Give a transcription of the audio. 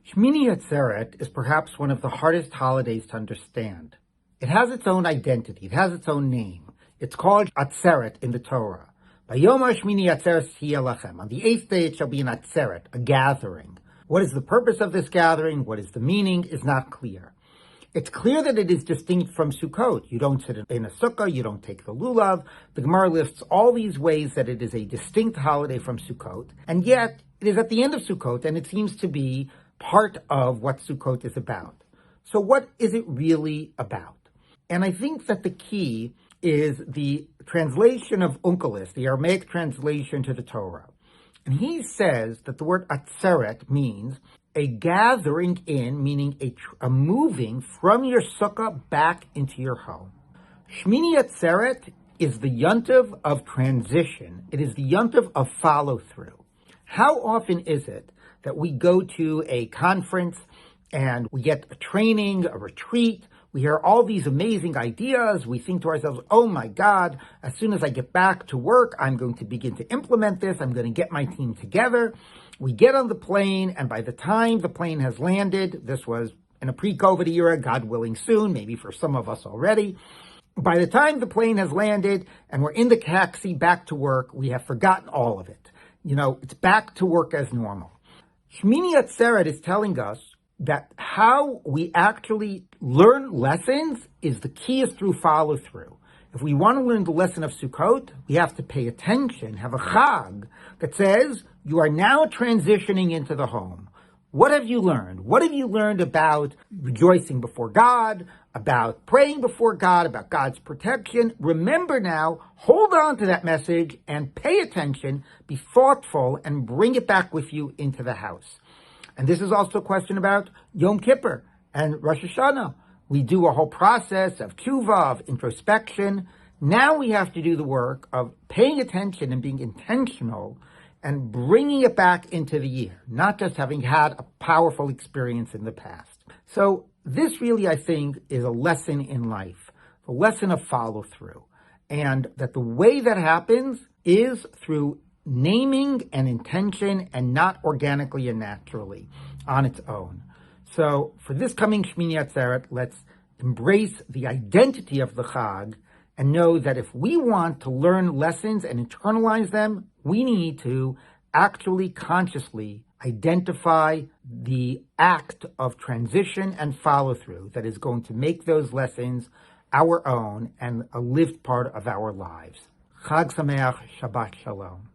Shmini Atzeret is perhaps one of the hardest holidays to understand. It has its own identity. It has its own name. It's called Atzeret in the Torah. Bayom Shmini Atzeret tiyeh lachem. On the 8th day it shall be an Atzeret, a gathering. What is the purpose of this gathering? What is the meaning? Is not clear. It's clear that it is distinct from Sukkot. You don't sit in a sukkah, you don't take the lulav. The Gemara lists all these ways that it is a distinct holiday from Sukkot, and yet it is at the end of Sukkot, and it seems to be part of what Sukkot is about. So what is it really about? And I think that the key is the translation of Onkelos, the Aramaic translation to the Torah. And he says that the word Atzeret means a gathering in, meaning a moving from your sukkah back into your home. Shmini Atzeret is the yontiv of transition. It is the yontiv of follow-through. How often is it that we go to a conference and we get a training, a retreat, we hear all these amazing ideas, we think to ourselves, oh my God, as soon as I get back to work, I'm going to begin to implement this, I'm going to get my team together. We get on the plane, and by the time the plane has landed, this was in a pre-COVID era, God willing soon, maybe for some of us already, by the time the plane has landed and we're in the taxi back to work, we have forgotten all of it. It's back to work as normal. Shmini Atzeret is telling us that how we actually learn lessons is the key is through follow-through. If we want to learn the lesson of Sukkot, we have to pay attention, have a chag that says, you are now transitioning into the home. What have you learned? What have you learned about rejoicing before God, about praying before God, about God's protection? Remember now, hold on to that message and pay attention, be thoughtful, and bring it back with you into the house. And this is also a question about Yom Kippur and Rosh Hashanah. We do a whole process of tshuva, of introspection. Now we have to do the work of paying attention and being intentional and bringing it back into the year, not just having had a powerful experience in the past. So this really, I think, is a lesson in life, a lesson of follow-through, and that the way that happens is through naming and intention and not organically and naturally on its own. So for this coming Shmini Atzeret, let's embrace the identity of the Chag and know that if we want to learn lessons and internalize them, we need to actually consciously identify the act of transition and follow-through that is going to make those lessons our own and a lived part of our lives. Chag Sameach, Shabbat Shalom.